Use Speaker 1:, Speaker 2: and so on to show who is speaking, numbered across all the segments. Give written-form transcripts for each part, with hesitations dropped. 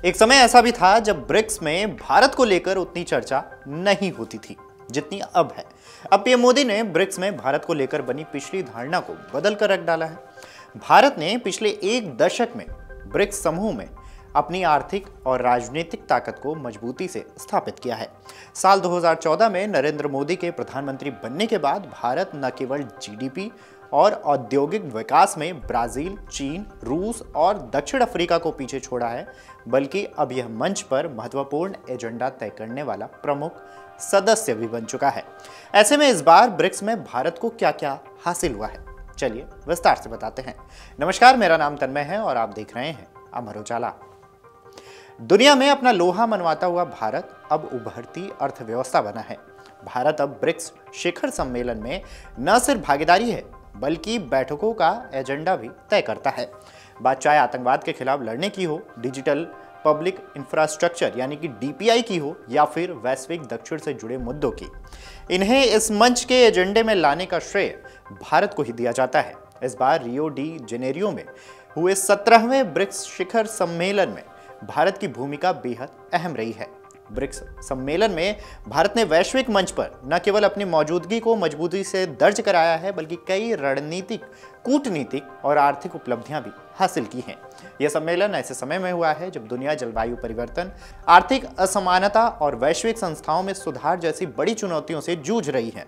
Speaker 1: एक समय ऐसा भी था जब ब्रिक्स में भारत को लेकर उतनी चर्चा नहीं होती थी जितनी अब है। अब पीएम मोदी ने ब्रिक्स में भारत को लेकर बनी पिछली धारणा को बदल कर रख डाला है। भारत ने पिछले एक दशक में ब्रिक्स समूह में अपनी आर्थिक और राजनीतिक ताकत को मजबूती से स्थापित किया है। साल 2014 में नरेंद्र मोदी के प्रधानमंत्री बनने के बाद भारत न केवल जीडीपी और औद्योगिक विकास में ब्राजील, चीन, रूस और दक्षिण अफ्रीका को पीछे छोड़ा है, बल्कि अब यह मंच पर महत्वपूर्ण एजेंडा तय करने वाला प्रमुख सदस्य भी बन चुका है। ऐसे में इस बार ब्रिक्स में भारत को क्या क्या हासिल हुआ है, चलिए विस्तार से बताते हैं। नमस्कार, मेरा नाम तन्मय है और आप देख रहे हैं अमर उजाला। दुनिया में अपना लोहा मनवाता हुआ भारत अब उभरती अर्थव्यवस्था बना है। भारत अब ब्रिक्स शिखर सम्मेलन में न सिर्फ भागीदारी है बल्कि बैठकों का एजेंडा भी तय करता है। बात चाहे आतंकवाद के खिलाफ लड़ने की हो, डिजिटल पब्लिक इंफ्रास्ट्रक्चर यानी कि डीपीआई की हो, या फिर वैश्विक दक्षिण से जुड़े मुद्दों की, इन्हें इस मंच के एजेंडे में लाने का श्रेय भारत को ही दिया जाता है। इस बार रियो डी जेनेरियो में हुए 17वें ब्रिक्स शिखर सम्मेलन में भारत की भूमिका बेहद अहम रही है। ब्रिक्स सम्मेलन में भारत ने वैश्विक मंच पर न केवल अपनी मौजूदगी को मजबूती से दर्ज कराया है बल्कि कई रणनीतिक, कूटनीतिक और आर्थिक उपलब्धियां भी हासिल की हैं। यह सम्मेलन ऐसे समय में हुआ है जब दुनिया जलवायु परिवर्तन, आर्थिक असमानता और वैश्विक संस्थाओं में सुधार जैसी बड़ी चुनौतियों से जूझ रही है।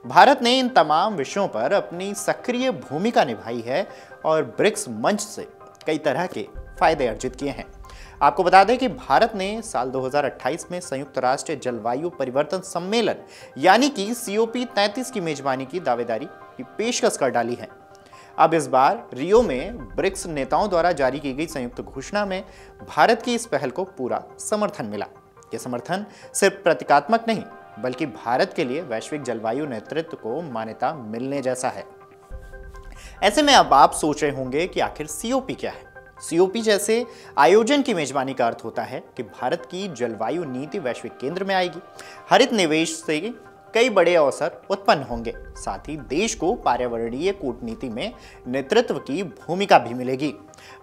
Speaker 1: भारत ने इन तमाम विषयों पर अपनी सक्रिय भूमिका निभाई है और ब्रिक्स मंच से कई तरह के फायदे अर्जित किए हैं। आपको बता दें कि भारत ने साल 2028 में संयुक्त राष्ट्र जलवायु परिवर्तन सम्मेलन यानी कि COP 33 की मेजबानी की दावेदारी की पेशकश कर डाली है। अब इस बार रियो में ब्रिक्स नेताओं द्वारा जारी की गई संयुक्त घोषणा में भारत की इस पहल को पूरा समर्थन मिला। यह समर्थन सिर्फ प्रतीकात्मक नहीं बल्कि भारत के लिए वैश्विक जलवायु नेतृत्व को मान्यता मिलने जैसा है। ऐसे में अब आप सोच रहे होंगे कि आखिर COP क्या है। COP जैसे आयोजन की मेजबानी का अर्थ होता है कि भारत की जलवायु नीति वैश्विक केंद्र में आएगी। हरित निवेश से कई बड़े अवसर उत्पन्न होंगे, साथ ही देश को पर्यावरणीय कूटनीति में नेतृत्व की भूमिका भी मिलेगी।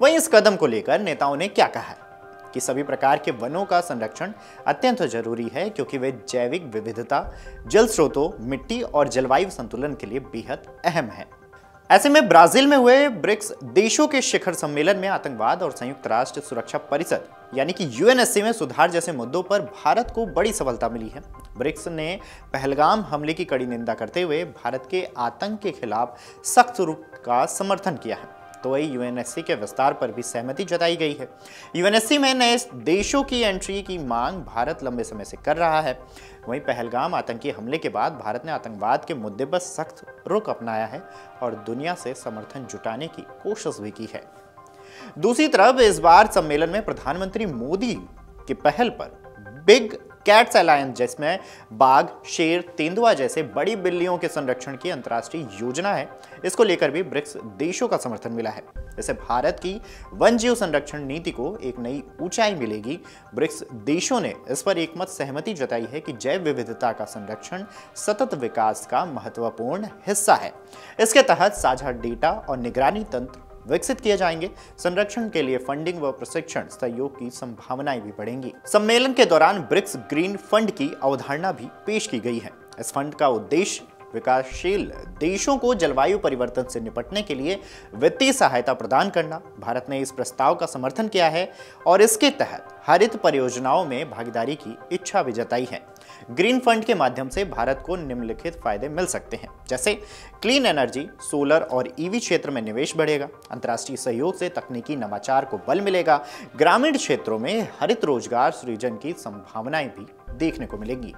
Speaker 1: वहीं इस कदम को लेकर नेताओं ने क्या कहा है कि सभी प्रकार के वनों का संरक्षण अत्यंत जरूरी है क्योंकि वे जैविक विविधता, जल स्रोतों, मिट्टी और जलवायु संतुलन के लिए बेहद अहम है। ऐसे में ब्राजील में हुए ब्रिक्स देशों के शिखर सम्मेलन में आतंकवाद और संयुक्त राष्ट्र सुरक्षा परिषद यानी कि UNSC में सुधार जैसे मुद्दों पर भारत को बड़ी सफलता मिली है। ब्रिक्स ने पहलगाम हमले की कड़ी निंदा करते हुए भारत के आतंक के खिलाफ सख्त रूप का समर्थन किया है। तो वही UNSC के विस्तार पर भी सहमति जताई गई है। UNSC में नए देशों की एंट्री की मांग भारत लंबे समय से कर रहा है। वहीं पहलगाम आतंकी हमले के बाद भारत ने आतंकवाद के मुद्दे पर सख्त रुख अपनाया है और दुनिया से समर्थन जुटाने की कोशिश भी की है। दूसरी तरफ इस बार सम्मेलन में प्रधानमंत्री मोदी की पहल पर बिग कैट्स अलायंस, जिसमें बाघ, शेर, तेंदुआ जैसे बड़ी बिल्लियों के संरक्षण की अंतर्राष्ट्रीय योजना है, इसको लेकर भी ब्रिक्स देशों का समर्थन मिला है। इससे भारत की वन जीव संरक्षण नीति को एक नई ऊंचाई मिलेगी। ब्रिक्स देशों ने इस पर एकमत सहमति जताई है कि जैव विविधता का संरक्षण सतत विकास का महत्वपूर्ण हिस्सा है। इसके तहत साझा डेटा और निगरानी तंत्र विकसित किए जाएंगे। संरक्षण के लिए फंडिंग व प्रशिक्षण सहयोग की संभावनाएं भी बढ़ेंगी। सम्मेलन के दौरान ब्रिक्स ग्रीन फंड की अवधारणा भी पेश की गई है। इस फंड का उद्देश्य विकासशील देशों को जलवायु परिवर्तन से निपटने के लिए वित्तीय सहायता प्रदान करना। भारत ने इस प्रस्ताव का समर्थन किया है और इसके तहत हरित परियोजनाओं में भागीदारी की इच्छा भी जताई है। ग्रीन फंड के माध्यम से भारत को निम्नलिखित फायदे मिल सकते हैं, जैसे क्लीन एनर्जी, सोलर और EV क्षेत्र में निवेश बढ़ेगा। अंतर्राष्ट्रीय सहयोग से तकनीकी नवाचार को बल मिलेगा। ग्रामीण क्षेत्रों में हरित रोजगार सृजन की संभावनाएं भी देखने को मिलेगी।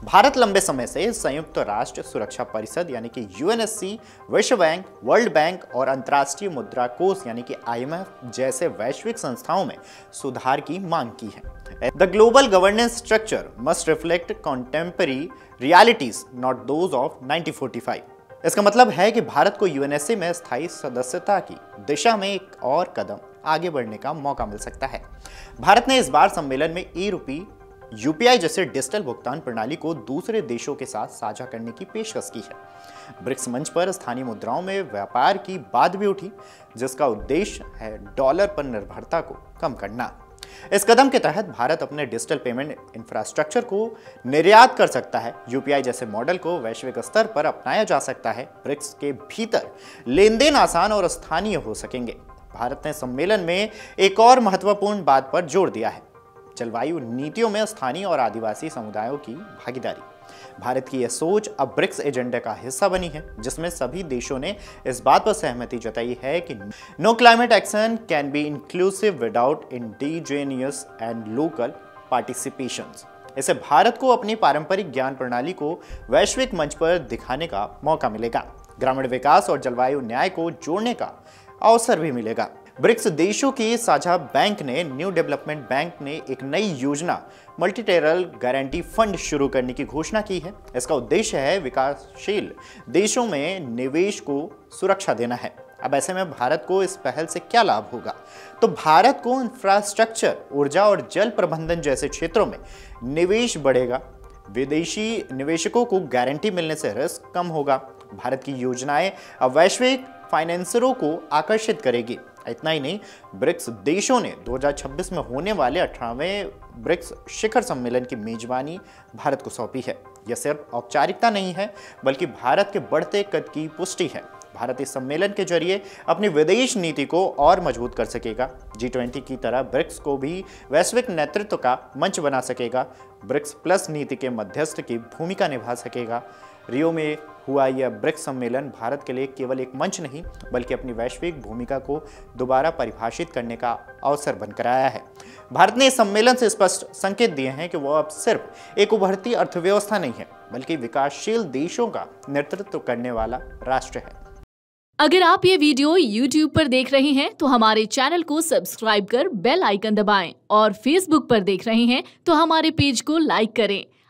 Speaker 1: भारत लंबे समय से संयुक्त राष्ट्र सुरक्षा परिषद यानी कि UNSC, विश्व बैंक, वर्ल्ड बैंक और अंतर्राष्ट्रीय मुद्रा कोष यानी कि IMF जैसे वैश्विक संस्थाओं में सुधार की मांग की है। The global governance structure must reflect contemporary realities, not those of 1945। इसका मतलब है कि भारत को UNSC में स्थायी सदस्यता की दिशा में एक और कदम आगे बढ़ने का मौका मिल सकता है। भारत ने इस बार सम्मेलन में e-रूपी, UPI जैसे डिजिटल भुगतान प्रणाली को दूसरे देशों के साथ साझा करने की पेशकश की है। ब्रिक्स मंच पर स्थानीय मुद्राओं में व्यापार की बात भी उठी, जिसका उद्देश्य है डॉलर पर निर्भरता को कम करना। इस कदम के तहत भारत अपने डिजिटल पेमेंट इंफ्रास्ट्रक्चर को निर्यात कर सकता है। यूपीआई जैसे मॉडल को वैश्विक स्तर पर अपनाया जा सकता है। ब्रिक्स के भीतर लेन देन आसान और स्थानीय हो सकेंगे। भारत ने सम्मेलन में एक और महत्वपूर्ण बात पर जोर दिया है, जलवायु नीतियों में स्थानीय और आदिवासी समुदायों की भागीदारी। भारत की यह सोच अब ब्रिक्स एजेंडे का हिस्सा बनी है, जिसमें सभी देशों ने इस बात पर सहमति जताई है कि no climate action can be inclusive without indigenous and local participations. इससे भारत को अपनी पारंपरिक ज्ञान प्रणाली को वैश्विक मंच पर दिखाने का मौका मिलेगा। ग्रामीण विकास और जलवायु न्याय को जोड़ने का अवसर भी मिलेगा। ब्रिक्स देशों के साझा बैंक ने न्यू डेवलपमेंट बैंक ने एक नई योजना मल्टीलेटरल गारंटी फंड शुरू करने की घोषणा की है। इसका उद्देश्य है विकासशील देशों में निवेश को सुरक्षा देना है। अब ऐसे में भारत को इस पहल से क्या लाभ होगा? तो भारत को इंफ्रास्ट्रक्चर, ऊर्जा और जल प्रबंधन जैसे क्षेत्रों में निवेश बढ़ेगा। विदेशी निवेशकों को गारंटी मिलने से रिस्क कम होगा। भारत की योजनाएं अब वैश्विक फाइनेंसरों को आकर्षित करेगी। इतना ही नहीं, ब्रिक्स देशों ने 2026 में होने वाले 18वें ब्रिक्स शिखर सम्मेलन की मेजबानी भारत को सौंपी है। यह सिर्फ औपचारिकता नहीं है, बल्कि भारत के बढ़ते कद की पुष्टि है। भारत इस सम्मेलन के जरिए अपनी विदेश नीति को और मजबूत कर सकेगा। G20 की तरह ब्रिक्स को भी वैश्विक नेतृत्व का मंच बना सकेगा। ब्रिक्स प्लस नीति के मध्यस्थ की भूमिका निभा सकेगा। रियो में हुआ यह ब्रिक्स सम्मेलन भारत के लिए केवल एक मंच नहीं, बल्कि अपनी वैश्विक भूमिका को दोबारा परिभाषित करने का अवसर बनकर आया है। भारत ने इस सम्मेलन से स्पष्ट संकेत दिए हैं कि वह अब सिर्फ एक उभरती अर्थव्यवस्था नहीं है, बल्कि विकासशील देशों का नेतृत्व करने वाला राष्ट्र है।
Speaker 2: अगर आप ये वीडियो YouTube पर देख रहे हैं तो हमारे चैनल को सब्सक्राइब कर बेल आइकन दबाएं, और Facebook पर देख रहे हैं तो हमारे पेज को लाइक करें।